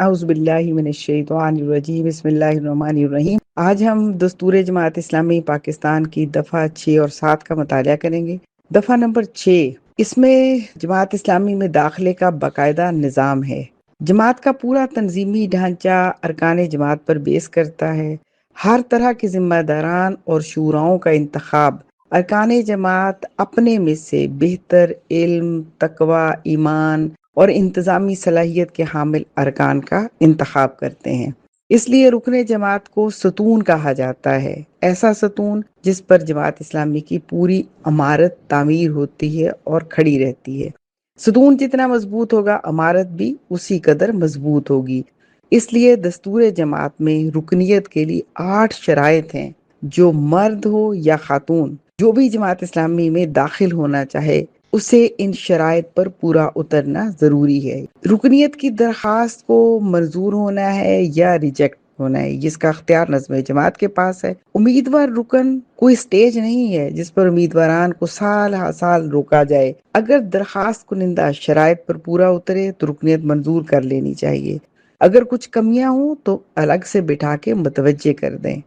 اعوذ باللہ من الشیطان الرجیم، بسم اللہ الرحمن الرحیم۔ آج ہم دستور جماعت اسلامی پاکستان کی دفعہ 6 اور 7 کا مطالعہ کریں گے۔ دفعہ نمبر 6، اس میں جماعت اسلامی میں داخلے کا باقاعدہ نظام ہے۔ جماعت کا پورا تنظیمی ڈھانچہ ارکان جماعت پر بیس کرتا ہے۔ ہر طرح کے ذمہ داران اور شوراؤں کا انتخاب ارکان جماعت اپنے میں سے بہتر علم، تقوی، ایمان اور انتظامی صلاحیت کے حامل ارکان کا انتخاب کرتے ہیں۔ اس لیے رکن جماعت کو ستون کہا جاتا ہے، ایسا ستون جس پر جماعت اسلامی کی پوری عمارت تعمیر ہوتی ہے اور کھڑی رہتی ہے۔ ستون جتنا مضبوط ہوگا، عمارت بھی اسی قدر مضبوط ہوگی۔ اس لیے دستور جماعت میں رکنیت کے لیے 8 شرائط ہیں۔ جو مرد ہو یا خاتون، جو بھی جماعت اسلامی میں داخل ہونا چاہے، اسے ان شرائط پر پورا اترنا ضروری ہے۔ رکنیت کی درخواست کو منظور ہونا ہے یا ریجیکٹ ہونا ہے، جس کا اختیار نظم جماعت کے پاس ہے۔ امیدوار رکن کوئی سٹیج نہیں ہے جس پر امیدواران کو سال ہر سال روکا جائے۔ اگر درخواست کنندہ شرائط پر پورا اترے تو رکنیت منظور کر لینی چاہیے۔ اگر کچھ کمیاں ہوں تو الگ سے بٹھا کے متوجہ کر دیں،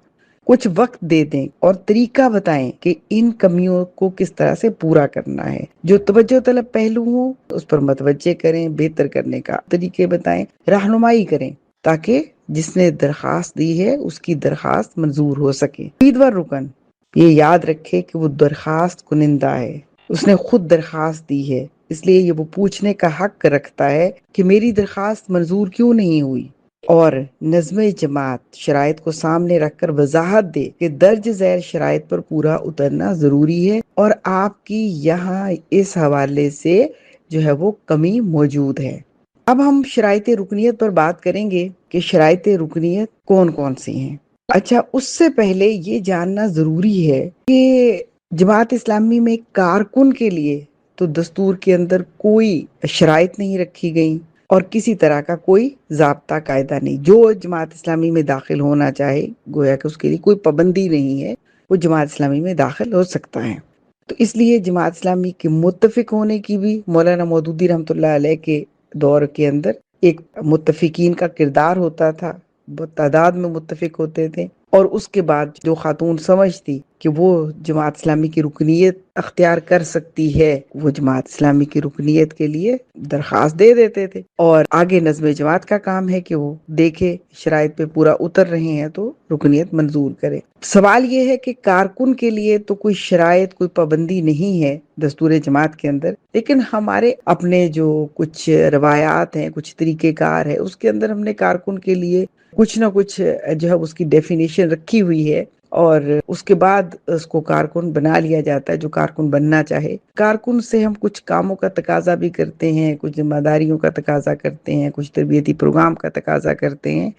کچھ وقت دے دیں اور طریقہ بتائیں کہ ان کمیوں کو کس طرح سے پورا کرنا ہے۔ جو توجہ طلب پہلو ہوں اس پر متوجہ کریں، بہتر کرنے کا طریقے بتائیں، رہنمائی کریں تاکہ جس نے درخواست دی ہے اس کی درخواست منظور ہو سکے۔ امیدوار رکن یہ یاد رکھے کہ وہ درخواست کنندہ ہے، اس نے خود درخواست دی ہے، اس لیے یہ وہ پوچھنے کا حق رکھتا ہے کہ میری درخواست منظور کیوں نہیں ہوئی، اور نظم جماعت شرائط کو سامنے رکھ کر وضاحت دے کہ درج ذیل شرائط پر پورا اترنا ضروری ہے اور آپ کی یہاں اس حوالے سے جو ہے وہ کمی موجود ہے۔ اب ہم شرائط رکنیت پر بات کریں گے کہ شرائط رکنیت کون کون سی ہیں۔ اچھا، اس سے پہلے یہ جاننا ضروری ہے کہ جماعت اسلامی میں کارکن کے لیے تو دستور کے اندر کوئی شرائط نہیں رکھی گئی اور کسی طرح کا کوئی ضابطہ قاعدہ نہیں۔ جو جماعت اسلامی میں داخل ہونا چاہے، گویا کہ اس کے لیے کوئی پابندی نہیں ہے، وہ جماعت اسلامی میں داخل ہو سکتا ہے۔ تو اس لیے جماعت اسلامی کے متفق ہونے کی بھی مولانا مودودی رحمۃ اللہ علیہ کے دور کے اندر ایک متفقین کا کردار ہوتا تھا، بہت تعداد میں متفق ہوتے تھے، اور اس کے بعد جو خاتون سمجھتی کہ وہ جماعت اسلامی کی رکنیت اختیار کر سکتی ہے، وہ جماعت اسلامی کی رکنیت کے لیے درخواست دے دیتے تھے، اور آگے نظم جماعت کا کام ہے کہ وہ دیکھے شرائط پہ پورا اتر رہے ہیں تو رکنیت منظور کرے۔ سوال یہ ہے کہ کارکن کے لیے تو کوئی شرائط، کوئی پابندی نہیں ہے دستور جماعت کے اندر، لیکن ہمارے اپنے جو کچھ روایات ہیں، کچھ طریقہ کار ہے، اس کے اندر ہم نے کارکن کے لیے کچھ نہ کچھ جو ہے اس کی ڈیفینیشن رکھی ہوئی ہے، اور اس کے بعد اس کو کارکن بنا لیا جاتا ہے جو کارکن بننا چاہے۔ کارکن سے ہم کچھ کاموں کا تقاضا بھی کرتے ہیں، کچھ ذمہ داریوں کا تقاضا کرتے ہیں، کچھ تربیتی پروگرام کا تقاضا کرتے ہیں،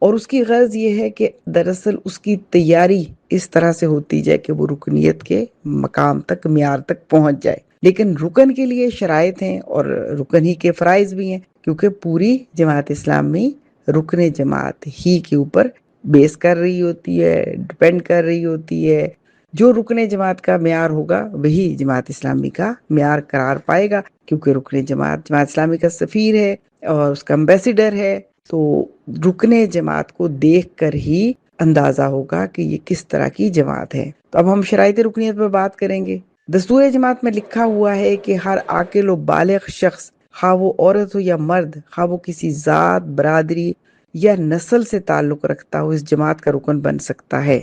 اور اس کی غرض یہ ہے کہ دراصل اس کی تیاری اس طرح سے ہوتی جائے کہ وہ رکنیت کے مقام تک، معیار تک پہنچ جائے۔ لیکن رکن کے لیے شرائط ہیں اور رکن ہی کے فرائض بھی ہیں، کیونکہ پوری جماعت اسلامی رکن جماعت ہی کے اوپر بیس کر رہی ہوتی ہے، ڈپینڈ کر رہی ہوتی ہے۔ جو رکن جماعت کا معیار ہوگا وہی جماعت اسلامی کا معیار قرار پائے گا، کیونکہ رکن جماعت جماعت اسلامی کا سفیر ہے اور اس کا امبیسیڈر ہے، تو رکن جماعت کو دیکھ کر ہی اندازہ ہوگا کہ یہ کس طرح کی جماعت ہے۔ تو اب ہم شرائط رکنیت پر بات کریں گے۔ دستور جماعت میں لکھا ہوا ہے کہ ہر عاقل و بالغ شخص، خواہ وہ عورت ہو یا مرد، خواہ وہ کسی ذات، برادری یا نسل سے تعلق رکھتا ہو، اس جماعت کا رکن بن سکتا ہے۔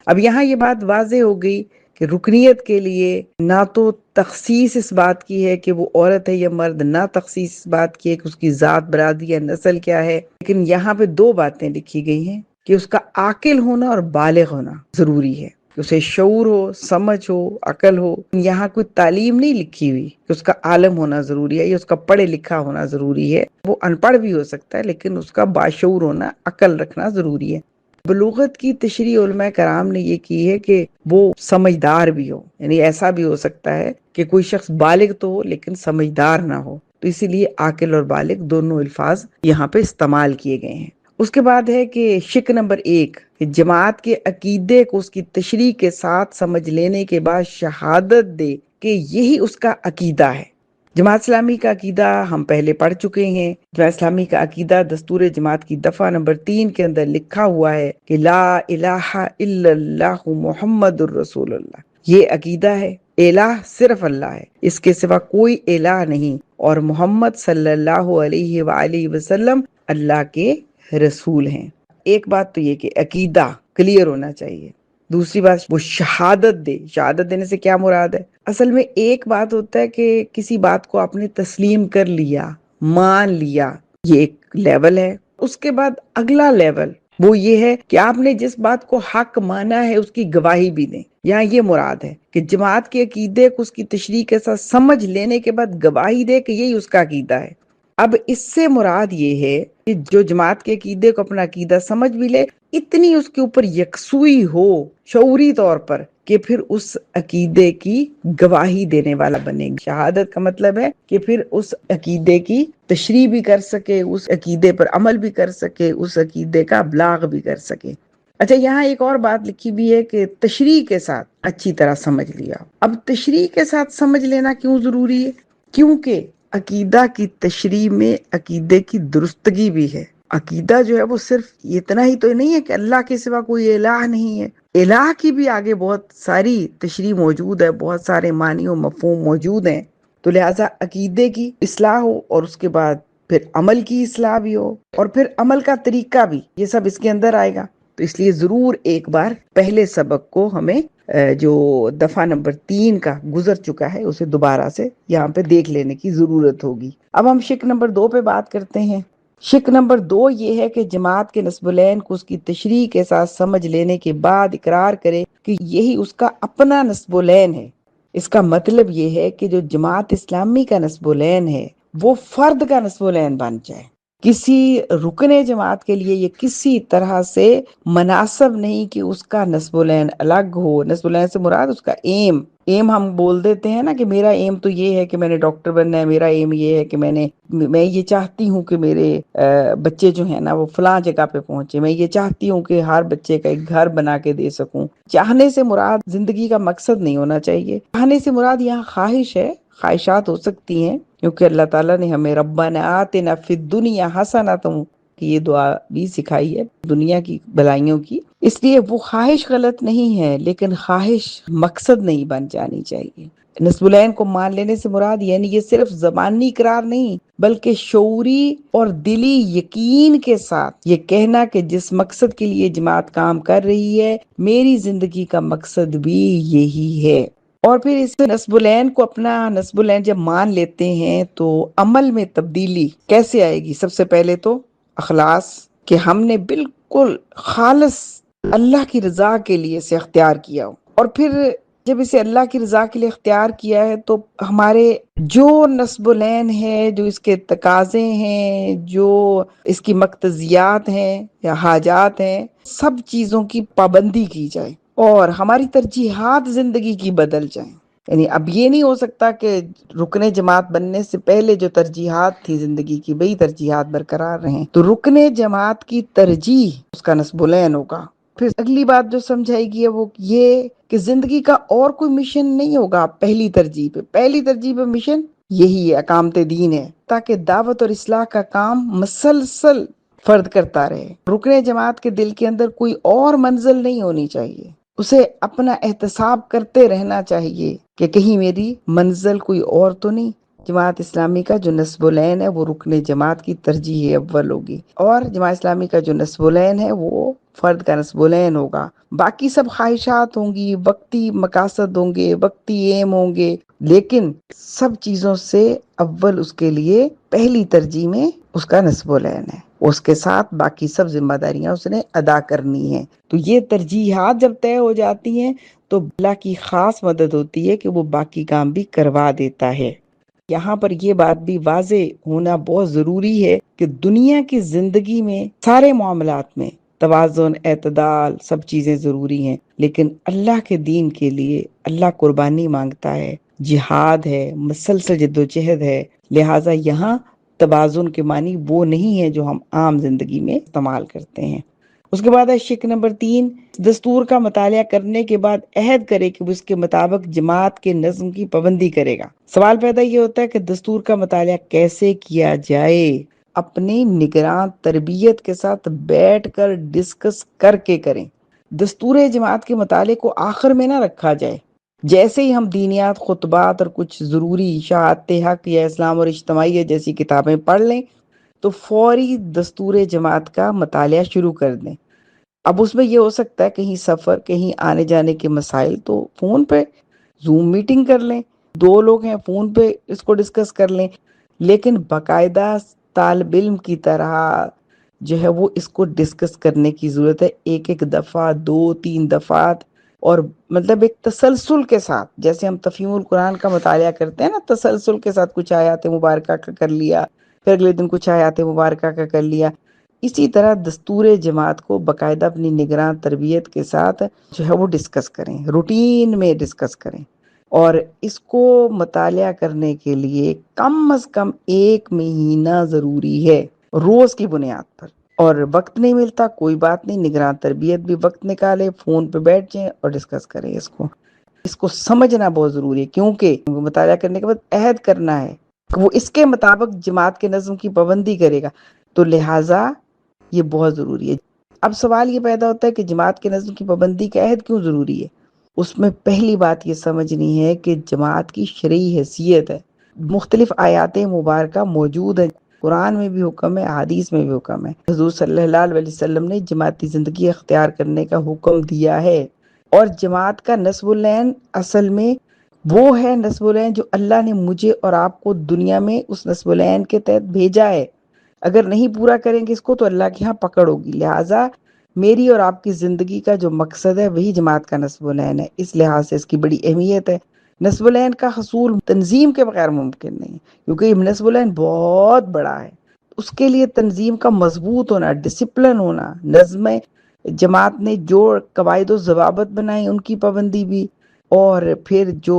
اب یہاں یہ بات واضح ہو گئی کہ رکنیت کے لیے نہ تو تخصیص اس بات کی ہے کہ وہ عورت ہے یا مرد، نہ تخصیص اس بات کی ہے کہ اس کی ذات، برادری یا نسل کیا ہے، لیکن یہاں پہ 2 باتیں لکھی گئی ہیں کہ اس کا عاقل ہونا اور بالغ ہونا ضروری ہے، کہ اسے شعور ہو، سمجھ ہو، عقل ہو۔ یہاں کوئی تعلیم نہیں لکھی ہوئی کہ اس کا عالم ہونا ضروری ہے یا اس کا پڑھے لکھا ہونا ضروری ہے، وہ ان پڑھ بھی ہو سکتا ہے لیکن اس کا باشعور ہونا، عقل رکھنا ضروری ہے۔ بلوغت کی تشریح علماء کرام نے یہ کی ہے کہ وہ سمجھدار بھی ہو، یعنی ایسا بھی ہو سکتا ہے کہ کوئی شخص بالغ تو ہو لیکن سمجھدار نہ ہو، تو اسی لیے عاقل اور بالغ دونوں الفاظ یہاں پہ استعمال کیے گئے ہیں۔ اس کے بعد ہے کہ شق نمبر 1 کہ جماعت کے عقیدے کو اس کی تشریح کے ساتھ سمجھ لینے کے بعد شہادت دے کہ یہی اس کا عقیدہ ہے۔ جماعت اسلامی کا عقیدہ ہم پہلے پڑھ چکے ہیں۔ جماعت اسلامی کا عقیدہ دستور جماعت کی دفعہ نمبر 3 کے اندر لکھا ہوا ہے کہ لا الہ الا اللہ محمد الرسول اللہ۔ یہ عقیدہ ہے، الہ صرف اللہ ہے، اس کے سوا کوئی الہ نہیں، اور محمد صلی اللہ علیہ وآلہ وسلم اللہ کے رسول ہیں۔ ایک بات تو یہ کہ عقیدہ کلیئر ہونا چاہیے۔ دوسری بات وہ شہادت دے۔ شہادت دینے سے کیا مراد ہے؟ اصل میں ایک بات ہوتا ہے کہ کسی بات کو آپ نے تسلیم کر لیا، مان لیا، یہ ایک لیول ہے۔ اس کے بعد اگلا لیول وہ یہ ہے کہ آپ نے جس بات کو حق مانا ہے اس کی گواہی بھی دیں۔ یہاں یہ مراد ہے کہ جماعت کے عقیدے کو اس کی تشریح کے ساتھ سمجھ لینے کے بعد گواہی دے کہ یہی اس کا عقیدہ ہے۔ اب اس سے مراد یہ ہے کہ جو جماعت کے عقیدے کو اپنا عقیدہ سمجھ بھی لے، اتنی اس کے اوپر یکسوئی ہو شعوری طور پر کہ پھر اس عقیدے کی گواہی دینے والا بنے گا۔ شہادت کا مطلب ہے کہ پھر اس عقیدے کی تشریح بھی کر سکے، اس عقیدے پر عمل بھی کر سکے، اس عقیدے کا ابلاغ بھی کر سکے۔ اچھا، یہاں ایک اور بات لکھی بھی ہے کہ تشریح کے ساتھ اچھی طرح سمجھ لیا۔ اب تشریح کے ساتھ سمجھ لینا کیوں ضروری ہے؟ کیونکہ عقیدہ کی تشریح میں عقیدے کی درستگی بھی ہے۔ عقیدہ جو ہے وہ صرف اتنا ہی تو نہیں ہے کہ اللہ کے سوا کوئی الہ نہیں ہے، الہ کی بھی آگے بہت ساری تشریح موجود ہے، بہت سارے معنی و مفہوم موجود ہیں۔ تو لہٰذا عقیدے کی اصلاح ہو، اور اس کے بعد پھر عمل کی اصلاح بھی ہو، اور پھر عمل کا طریقہ بھی، یہ سب اس کے اندر آئے گا۔ تو اس لیے ضرور ایک بار پہلے سبق کو ہمیں جو دفعہ نمبر 3 کا گزر چکا ہے اسے دوبارہ سے یہاں پہ دیکھ لینے کی ضرورت ہوگی۔ اب ہم شق نمبر 2 پہ بات کرتے ہیں۔ شق نمبر 2 یہ ہے کہ جماعت کے نصب العین کو اس کی تشریح کے ساتھ سمجھ لینے کے بعد اقرار کرے کہ یہی اس کا اپنا نصب العین ہے۔ اس کا مطلب یہ ہے کہ جو جماعت اسلامی کا نصب العین ہے وہ فرد کا نصب العین بن جائے۔ کسی رکن جماعت کے لیے یہ کسی طرح سے مناسب نہیں کہ اس کا نصب العین الگ ہو۔ نصب العین سے مراد اس کا ایم ہم بول دیتے ہیں نا کہ میرا ایم تو یہ ہے کہ میں نے ڈاکٹر بننا ہے، میرا ایم یہ ہے کہ میں یہ چاہتی ہوں کہ میرے بچے جو ہیں نا وہ فلاں جگہ پہ پہنچے، میں یہ چاہتی ہوں کہ ہر بچے کا ایک گھر بنا کے دے سکوں۔ چاہنے سے مراد زندگی کا مقصد نہیں ہونا چاہیے۔ چاہنے سے مراد یہاں خواہش ہے، خواہشات ہو سکتی ہیں، کیونکہ اللہ تعالیٰ نے ہمیں ربنا آتنا فی الدنیا حسنۃ کہ یہ دعا بھی سکھائی ہے دنیا کی بھلائیوں کی۔ اس لیے وہ خواہش غلط نہیں ہے، لیکن خواہش مقصد نہیں بن جانی چاہیے۔ نصب العین کو مان لینے سے مراد یعنی یہ صرف زبانی اقرار نہیں بلکہ شعوری اور دلی یقین کے ساتھ یہ کہنا کہ جس مقصد کے لیے جماعت کام کر رہی ہے میری زندگی کا مقصد بھی یہی ہے۔ اور پھر اس نصب العین کو اپنا نصب العین جب مان لیتے ہیں تو عمل میں تبدیلی کیسے آئے گی؟ سب سے پہلے تو اخلاص، کہ ہم نے بالکل خالص اللہ کی رضا کے لیے اسے اختیار کیا ہو، اور پھر جب اسے اللہ کی رضا کے لیے اختیار کیا ہے تو ہمارے جو نصب العین ہے، جو اس کے تقاضے ہیں، جو اس کی مقتضیات ہیں یا حاجات ہیں، سب چیزوں کی پابندی کی جائے اور ہماری ترجیحات زندگی کی بدل جائیں۔ یعنی اب یہ نہیں ہو سکتا کہ رکن جماعت بننے سے پہلے جو ترجیحات تھی زندگی کی وہی ترجیحات برقرار رہیں۔ تو رکن جماعت کی ترجیح اس کا نصب العین ہوگا۔ پھر اگلی بات جو سمجھائے گی ہے وہ یہ کہ زندگی کا اور کوئی مشن نہیں ہوگا پہلی ترجیح پہ مشن یہی ہے، اقامت دین ہے، تاکہ دعوت اور اصلاح کا کام مسلسل فرد کرتا رہے۔ رکن جماعت کے دل کے اندر کوئی اور منزل نہیں ہونی چاہیے، اسے اپنا احتساب کرتے رہنا چاہیے کہ کہیں میری منزل کوئی اور تو نہیں۔ جماعت اسلامی کا جو نصب العین ہے وہ رکن جماعت کی ترجیح اول ہوگی، اور جماعت اسلامی کا جو نصب العین ہے وہ فرد کا نصب العین ہوگا۔ باقی سب خواہشات ہوں گی، وقتی مقاصد ہوں گے، وقتی ایم ہوں گے، لیکن سب چیزوں سے اول اس کے لیے پہلی ترجیح میں اس کا نصب العین ہے، اس کے ساتھ باقی سب ذمہ داریاں اس نے ادا کرنی ہیں۔ تو یہ ترجیحات جب طے ہو جاتی ہیں تو اللہ کی خاص مدد ہوتی ہے کہ وہ باقی کام بھی کروا دیتا ہے۔ یہاں پر یہ بات بھی واضح ہونا بہت ضروری ہے کہ دنیا کی زندگی میں سارے معاملات میں توازن، اعتدال، سب چیزیں ضروری ہیں، لیکن اللہ کے دین کے لیے اللہ قربانی مانگتا ہے، جہاد ہے، مسلسل جد و جہد ہے۔ لہٰذا یہاں توازن کے معنی وہ نہیں ہے جو ہم عام زندگی میں استعمال کرتے ہیں۔ اس کے بعد ہے شک نمبر 3، دستور کا مطالعہ کرنے کے بعد عہد کرے کہ وہ اس کے مطابق جماعت کے نظم کی پابندی کرے گا۔ سوال پیدا یہ ہوتا ہے کہ دستور کا مطالعہ کیسے کیا جائے؟ اپنی نگران تربیت کے ساتھ بیٹھ کر ڈسکس کر کے کریں۔ دستور جماعت کے مطالعے کو آخر میں نہ رکھا جائے۔ جیسے ہی ہم دینیات، خطبات اور کچھ ضروری اشاعت حق یا اسلام اور اجتماعیت جیسی کتابیں پڑھ لیں تو فوری دستور جماعت کا مطالعہ شروع کر دیں۔ اب اس میں یہ ہو سکتا ہے کہیں سفر، کہیں آنے جانے کے مسائل، تو فون پہ زوم میٹنگ کر لیں، 2 لوگ ہیں فون پہ اس کو ڈسکس کر لیں، لیکن باقاعدہ طالب علم کی طرح جو ہے وہ اس کو ڈسکس کرنے کی ضرورت ہے، ایک ایک دفعہ، 2-3 دفعات، اور مطلب ایک تسلسل کے ساتھ، جیسے ہم تفہیم القرآن کا مطالعہ کرتے ہیں نا، تسلسل کے ساتھ کچھ آیات مبارکہ کا کر لیا، پھر اگلے دن کچھ آیات مبارکہ کا کر لیا، اسی طرح دستور جماعت کو باقاعدہ اپنی نگران تربیت کے ساتھ جو ہے وہ ڈسکس کریں، روٹین میں ڈسکس کریں، اور اس کو مطالعہ کرنے کے لیے کم از کم 1 مہینہ ضروری ہے روز کی بنیاد پر۔ اور وقت نہیں ملتا کوئی بات نہیں، نگران تربیت بھی وقت نکالے، فون پہ بیٹھ جائیں اور ڈسکس کریں۔ اس کو سمجھنا بہت ضروری ہے، کیونکہ مطالعہ کرنے کے بعد عہد کرنا ہے کہ وہ اس کے مطابق جماعت کے نظم کی پابندی کرے گا، تو لہٰذا یہ بہت ضروری ہے۔ اب سوال یہ پیدا ہوتا ہے کہ جماعت کے نظم کی پابندی کا عہد کیوں ضروری ہے؟ اس میں پہلی بات یہ سمجھنی ہے کہ جماعت کی شرعی حیثیت ہے۔ مختلف آیات مبارکہ موجود ہیں، قرآن میں بھی حکم ہے، حدیث میں بھی حکم ہے۔ حضور صلی اللہ علیہ وسلم نے جماعتی زندگی اختیار کرنے کا حکم دیا ہے، اور جماعت کا نصب العین اصل میں وہ ہے نصب العین جو اللہ نے مجھے اور آپ کو دنیا میں اس نصب العین کے تحت بھیجا ہے۔ اگر نہیں پورا کریں گے اس کو تو اللہ کے ہاں پکڑ ہوگی، لہٰذا میری اور آپ کی زندگی کا جو مقصد ہے وہی جماعت کا نصب العین ہے، اس لحاظ سے اس کی بڑی اہمیت ہے۔ نصب العین کا حصول تنظیم کے بغیر ممکن نہیں، کیونکہ یہ نصب العین بہت بڑا ہے، اس کے لیے تنظیم کا مضبوط ہونا، ڈسپلن ہونا، نظم جماعت نے جو قواعد و ضوابط بنائے ان کی پابندی بھی، اور پھر جو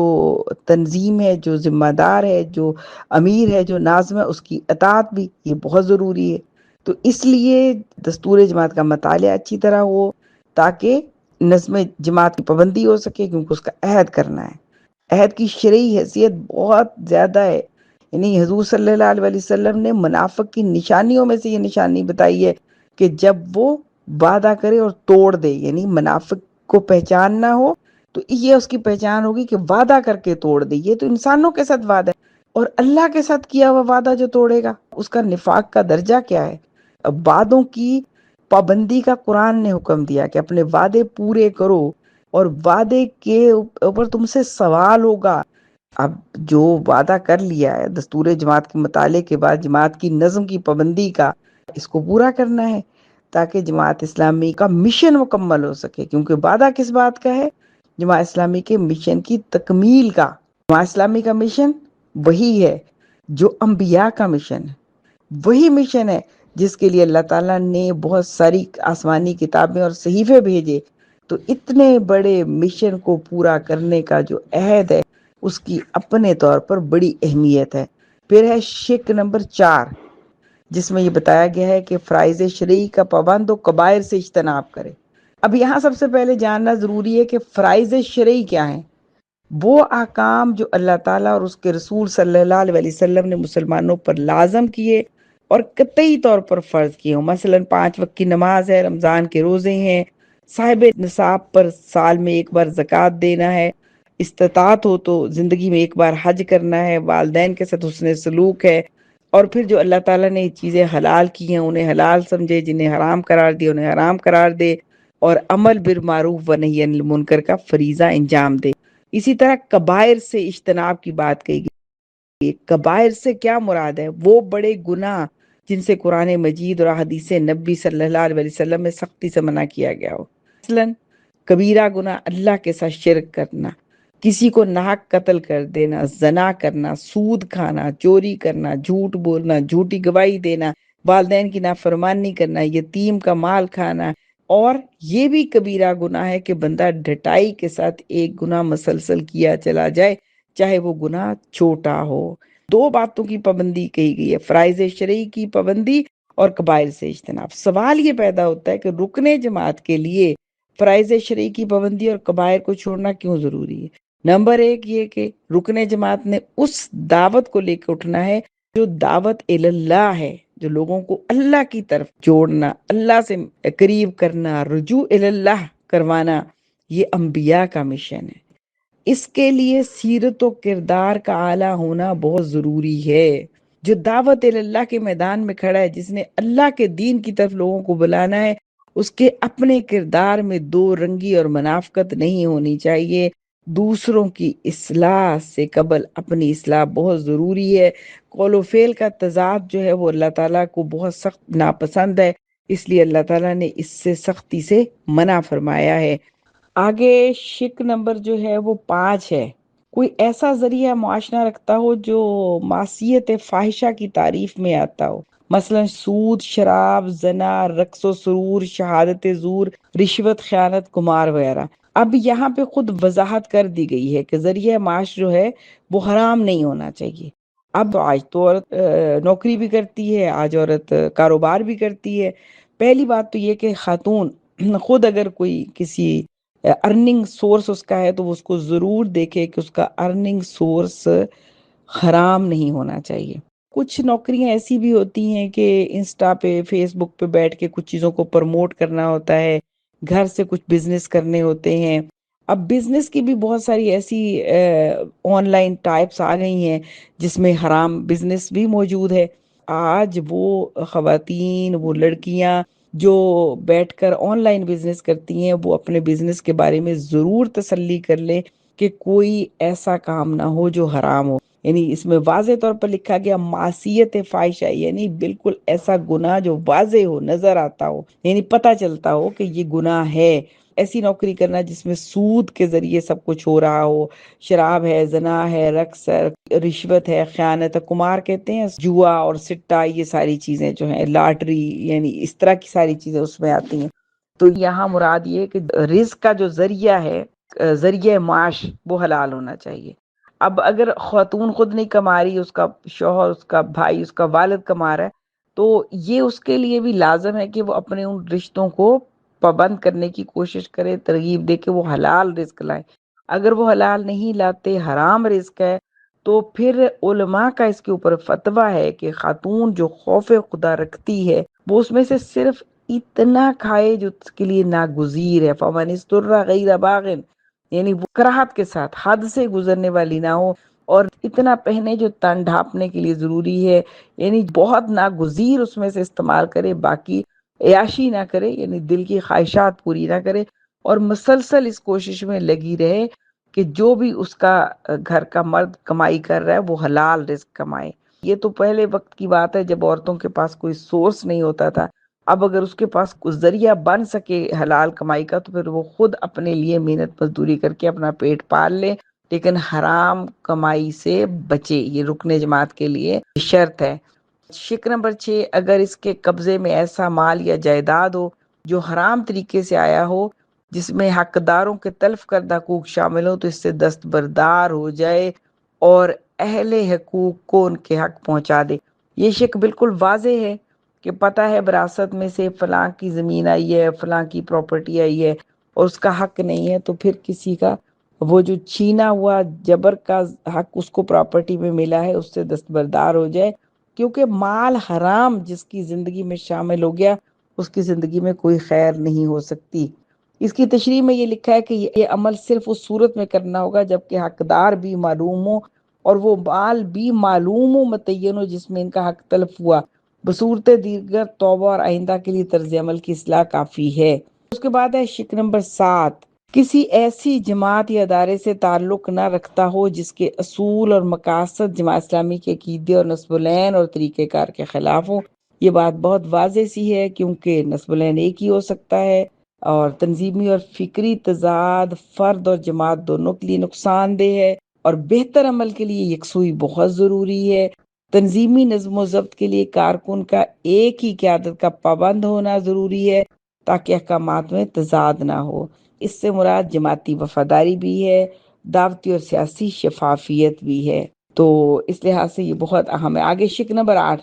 تنظیم ہے، جو ذمہ دار ہے، جو امیر ہے، جو ناظم ہے، اس کی اطاعت بھی، یہ بہت ضروری ہے۔ تو اس لیے دستور جماعت کا مطالعہ اچھی طرح ہو تاکہ نظم جماعت کی پابندی ہو سکے، کیونکہ اس کا عہد کرنا ہے۔ عہد کی شرعی حیثیت بہت زیادہ ہے، یعنی حضور صلی اللہ علیہ وسلم نے منافق کی نشانیوں میں سے یہ نشانی بتائی ہے کہ جب وہ وعدہ کرے اور توڑ دے، یعنی منافق کو پہچان نہ ہو تو یہ اس کی پہچان ہوگی کہ وعدہ کر کے توڑ دے۔ یہ تو انسانوں کے ساتھ وعدہ ہے، اور اللہ کے ساتھ کیا ہوا وعدہ جو توڑے گا اس کا نفاق کا درجہ کیا ہے؟ اب وعدوں کی پابندی کا قرآن نے حکم دیا کہ اپنے وعدے پورے کرو، اور وعدے کے اوپر تم سے سوال ہوگا۔ اب جو وعدہ کر لیا ہے دستور جماعت کے مطالعے کے بعد جماعت کی نظم کی پابندی کا، اس کو پورا کرنا ہے تاکہ جماعت اسلامی کا مشن مکمل ہو سکے، کیونکہ وعدہ کس بات کا ہے؟ جماعت اسلامی کے مشن کی تکمیل کا۔ جماعت اسلامی کا مشن وہی ہے جو انبیاء کا مشن ہے، وہی مشن ہے جس کے لیے اللہ تعالیٰ نے بہت ساری آسمانی کتابیں اور صحیفے بھیجے۔ تو اتنے بڑے مشن کو پورا کرنے کا جو عہد ہے اس کی اپنے طور پر بڑی اہمیت ہے۔ پھر ہے شک نمبر 4، جس میں یہ بتایا گیا ہے کہ فرائض شرعی کا پابند و کبائر سے اجتناب کرے۔ اب یہاں سب سے پہلے جاننا ضروری ہے کہ فرائض شرعی کیا ہیں۔ وہ احکام جو اللہ تعالیٰ اور اس کے رسول صلی اللہ علیہ وسلم نے مسلمانوں پر لازم کیے اور قطعی طور پر فرض کیے ہوں، مثلا 5 وقت کی نماز ہے، رمضان کے روزے ہیں، صاحب نصاب پر سال میں 1 بار زکوٰۃ دینا ہے، استطاعت ہو تو زندگی میں 1 بار حج کرنا ہے، والدین کے ساتھ حسن سلوک ہے، اور پھر جو اللہ تعالیٰ نے چیزیں حلال کی ہیں انہیں حلال سمجھے، جنہیں حرام قرار دے انہیں حرام قرار دے، اور عمل بالمعروف و نہی عن المنکر کا فریضہ انجام دے۔ اسی طرح کبائر سے اجتناب کی بات کہی گئی۔ کبائر سے کیا مراد ہے؟ وہ بڑے گناہ جن سے قرآن مجید اور حدیث نبی صلی اللہ علیہ وسلم میں سختی سے منع کیا گیا ہو، مثلا کبیرہ گناہ اللہ کے ساتھ شرک کرنا، کسی کو ناحق قتل کر دینا، زنا کرنا، سود کھانا، چوری کرنا، جھوٹ بولنا، جھوٹی گواہی دینا، والدین کی نافرمانی کرنا، یتیم کا مال کھانا، اور یہ بھی کبیرہ گناہ ہے کہ بندہ ڈٹائی کے ساتھ ایک گناہ مسلسل کیا چلا جائے، چاہے وہ گناہ چھوٹا ہو۔ 2 باتوں کی پابندی کہی گئی ہے، فرائض شرعی کی پابندی اور کبائر سے اجتناب۔ سوال یہ پیدا ہوتا ہے کہ رکن جماعت کے لیے فرائض شرعی کی پابندی اور کبائر کو چھوڑنا کیوں ضروری ہے؟ نمبر ایک یہ کہ رکن جماعت نے اس دعوت کو لے کے اٹھنا ہے جو دعوت اللہ ہے، جو لوگوں کو اللہ کی طرف جوڑنا، اللہ سے قریب کرنا، رجوع اللہ کروانا، یہ انبیاء کا مشن ہے۔ اس کے لیے سیرت و کردار کا اعلیٰ ہونا بہت ضروری ہے۔ جو دعوت اللہ کے میدان میں کھڑا ہے، جس نے اللہ کے دین کی طرف لوگوں کو بلانا ہے، اس کے اپنے کردار میں دو رنگی اور منافقت نہیں ہونی چاہیے۔ دوسروں کی اصلاح سے قبل اپنی اصلاح بہت ضروری ہے۔ قول و فعل کا تضاد جو ہے وہ اللہ تعالیٰ کو بہت سخت ناپسند ہے، اس لیے اللہ تعالیٰ نے اس سے سختی سے منع فرمایا ہے۔ آگے شک نمبر جو ہے وہ 5 ہے۔ کوئی ایسا ذریعہ معاشرہ رکھتا ہو جو معصیت فاحشہ کی تعریف میں آتا ہو، مثلا سود، شراب، زنا، رقص و سرور، شہادت زور، رشوت، خیانت، قمار وغیرہ۔ اب یہاں پہ خود وضاحت کر دی گئی ہے کہ ذریعہ معاش جو ہے وہ حرام نہیں ہونا چاہیے۔ اب آج تو عورت نوکری بھی کرتی ہے، آج عورت کاروبار بھی کرتی ہے۔ پہلی بات تو یہ کہ خاتون خود اگر کوئی کسی ارننگ سورس اس کا ہے تو وہ اس کو ضرور دیکھے کہ اس کا ارننگ سورس حرام نہیں ہونا چاہیے۔ کچھ نوکریاں ایسی بھی ہوتی ہیں کہ انسٹا پہ، فیس بک پہ بیٹھ کے کچھ چیزوں کو پروموٹ کرنا ہوتا ہے، گھر سے کچھ بزنس کرنے ہوتے ہیں۔ اب بزنس کی بھی بہت ساری ایسی آن لائن ٹائپس آ گئی ہیں جس میں حرام بزنس بھی موجود ہے۔ آج وہ خواتین، وہ لڑکیاں جو بیٹھ کر آن لائن بزنس کرتی ہیں، وہ اپنے بزنس کے بارے میں ضرور تسلی کر لیں کہ کوئی ایسا کام نہ ہو جو حرام ہو۔ یعنی اس میں واضح طور پر لکھا گیا معصیت فاحشہ، یعنی بالکل ایسا گناہ جو واضح ہو، نظر آتا ہو، یعنی پتہ چلتا ہو کہ یہ گناہ ہے۔ ایسی نوکری کرنا جس میں سود کے ذریعے سب کچھ ہو رہا ہو، شراب ہے، زنا ہے، رقص ہے، رشوت ہے، خیانت ہے، قمار کہتے ہیں، جوا اور سٹا، یہ ساری چیزیں جو ہیں، لاٹری، یعنی اس طرح کی ساری چیزیں اس میں آتی ہیں۔ تو یہاں مراد یہ کہ رزق کا جو ذریعہ ہے، ذریعہ معاش، وہ حلال ہونا چاہیے۔ اب اگر خاتون خود نہیں کما رہی، اس کا شوہر، اس کا بھائی، اس کا والد کما رہا ہے، تو یہ اس کے لیے بھی لازم ہے کہ وہ اپنے ان رشتوں کو پابند کرنے کی کوشش کرے، ترغیب دے کہ وہ حلال رزق لائیں۔ اگر وہ حلال نہیں لاتے، حرام رزق ہے، تو پھر علماء کا اس کے اوپر فتویٰ ہے کہ خاتون جو خوف خدا رکھتی ہے وہ اس میں سے صرف اتنا کھائے جو اس کے لیے ناگزیر ہے، فمن اضطر غیر باغ، یعنی وہ کراہت کے ساتھ حد سے گزرنے والی نہ ہو، اور اتنا پہنے جو تن ڈھانپنے کے لیے ضروری ہے، یعنی بہت ناگزیر اس میں سے استعمال کرے، باقی عیاشی نہ کرے، یعنی دل کی خواہشات پوری نہ کرے، اور مسلسل اس کوشش میں لگی رہے کہ جو بھی اس کا گھر کا مرد کمائی کر رہا ہے وہ حلال رزق کمائے۔ یہ تو پہلے وقت کی بات ہے جب عورتوں کے پاس کوئی سورس نہیں ہوتا تھا۔ اب اگر اس کے پاس کوئی ذریعہ بن سکے حلال کمائی کا تو پھر وہ خود اپنے لیے محنت مزدوری کر کے اپنا پیٹ پال لے، لیکن حرام کمائی سے بچے، یہ رکن جماعت کے لیے شرط ہے۔ شک نمبر 6، اگر اس کے قبضے میں ایسا مال یا جائیداد ہو جو حرام طریقے سے آیا ہو، جس میں حقداروں کے تلف کردہ حقوق شامل ہو، تو اس سے دستبردار ہو جائے اور اہل حقوق کو ان کے حق پہنچا دے۔ یہ شک بالکل واضح ہے کہ پتہ ہے وراثت میں سے فلاں کی زمین آئی ہے، فلاں کی پراپرٹی آئی ہے اور اس کا حق نہیں ہے، تو پھر کسی کا وہ جو چھینا ہوا جبر کا حق اس کو پراپرٹی میں ملا ہے اس سے دستبردار ہو جائے، کیونکہ مال حرام جس کی زندگی میں شامل ہو گیا اس کی زندگی میں کوئی خیر نہیں ہو سکتی۔ اس کی تشریح میں یہ لکھا ہے کہ یہ عمل صرف اس صورت میں کرنا ہوگا جبکہ حقدار بھی معلوم ہو اور وہ مال بھی معلوم و متعین ہو جس میں ان کا حق تلف ہوا۔ بصورت دیگر توبہ اور آئندہ کے لیے طرز عمل کی اصلاح کافی ہے۔ اس کے بعد ہے شک نمبر 7، کسی ایسی جماعت یا ادارے سے تعلق نہ رکھتا ہو جس کے اصول اور مقاصد جماعت اسلامی کے عقیدے اور نصب العین اور طریقہ کار کے خلاف ہو۔ یہ بات بہت واضح سی ہے کیونکہ نصب العین ایک ہی ہو سکتا ہے، اور تنظیمی اور فکری تضاد فرد اور جماعت دونوں کے لیے نقصان دہ ہے، اور بہتر عمل کے لیے یکسوئی بہت ضروری ہے۔ تنظیمی نظم و ضبط کے لیے کارکن کا ایک ہی قیادت کا پابند ہونا ضروری ہے تاکہ احکامات میں تضاد نہ ہو۔ اس سے مراد جماعتی وفاداری بھی ہے، دعوتی اور سیاسی شفافیت بھی ہے۔ تو اس لحاظ سے یہ بہت اہم ہے۔ آگے شک نمبر 8،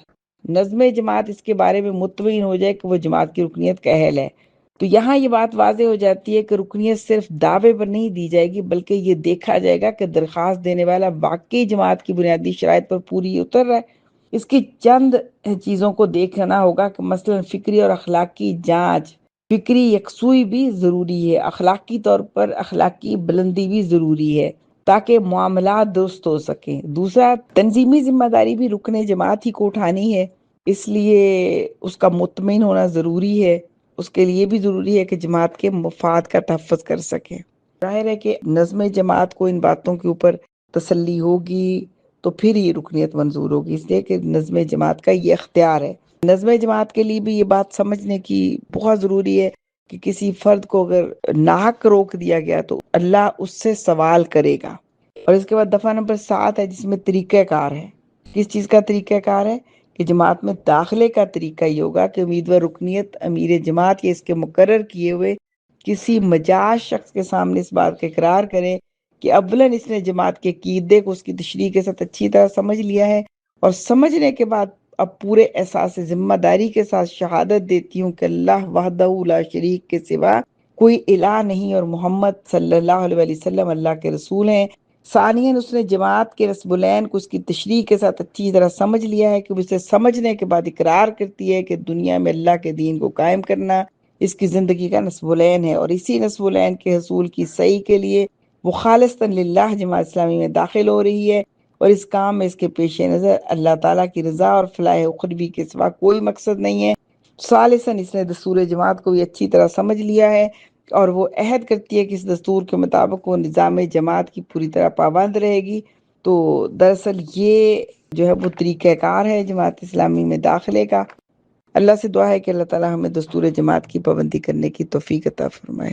نظم جماعت اس کے بارے میں مطمئن ہو جائے کہ وہ جماعت کی رکنیت کا اہل ہے۔ تو یہاں یہ بات واضح ہو جاتی ہے کہ رکنیت صرف دعوے پر نہیں دی جائے گی، بلکہ یہ دیکھا جائے گا کہ درخواست دینے والا واقعی جماعت کی بنیادی شرائط پر پوری اتر رہا ہے۔ اس کی چند چیزوں کو دیکھنا ہوگا کہ مثلا فکری اور اخلاقی جانچ، فکری یکسوئی بھی ضروری ہے، اخلاقی طور پر اخلاقی بلندی بھی ضروری ہے تاکہ معاملات درست ہو سکیں۔ دوسرا، تنظیمی ذمہ داری بھی رکن جماعت ہی کو اٹھانی ہے، اس لیے اس کا مطمئن ہونا ضروری ہے۔ اس کے لیے بھی ضروری ہے کہ جماعت کے مفاد کا تحفظ کر سکیں۔ ظاہر ہے کہ نظم جماعت کو ان باتوں کے اوپر تسلی ہوگی تو پھر یہ رکنیت منظور ہوگی، اس لیے کہ نظم جماعت کا یہ اختیار ہے۔ نظم جماعت کے لیے بھی یہ بات سمجھنے کی بہت ضروری ہے کہ کسی فرد کو اگر ناحق روک دیا گیا تو اللہ اس سے سوال کرے گا۔ اور اس کے بعد دفعہ نمبر 7 ہے جس میں طریقہ کار ہے۔ کس چیز کا طریقہ کار ہے؟ کہ جماعت میں داخلے کا طریقہ یہ ہوگا کہ امیدوار رکنیت امیر جماعت یا اس کے مقرر کیے ہوئے کسی مجاز شخص کے سامنے اس بات کا اقرار کرے کہ اولاً اس نے جماعت کے عقیدے کو اس کی تشریح کے ساتھ اچھی طرح سمجھ لیا ہے، اور سمجھنے کے بعد اب پورے احساس ذمہ داری کے ساتھ شہادت دیتی ہوں کہ اللہ وحدہ لا شریک کے سوا کوئی الہ نہیں اور محمد صلی اللہ علیہ وسلم اللہ کے رسول ہیں۔ ثانیاً اس نے جماعت کے رسم العین کو اس کی تشریح کے ساتھ اچھی طرح سمجھ لیا ہے کہ اسے سمجھنے کے بعد اقرار کرتی ہے کہ دنیا میں اللہ کے دین کو قائم کرنا اس کی زندگی کا نصب العین ہے، اور اسی نصب العین کے حصول کی صحیح کے لیے وہ خالصتاً للہ جماعت اسلامی میں داخل ہو رہی ہے، اور اس کام میں اس کے پیش نظر اللہ تعالیٰ کی رضا اور فلاح اخروی کے سوا کوئی مقصد نہیں ہے۔ ثالثاً اس نے دستور جماعت کو بھی اچھی طرح سمجھ لیا ہے اور وہ عہد کرتی ہے کہ اس دستور کے مطابق وہ نظام جماعت کی پوری طرح پابند رہے گی۔ تو دراصل یہ جو ہے وہ طریقہ کار ہے جماعت اسلامی میں داخلے کا۔ اللہ سے دعا ہے کہ اللہ تعالیٰ ہمیں دستور جماعت کی پابندی کرنے کی توفیق عطا فرمائے۔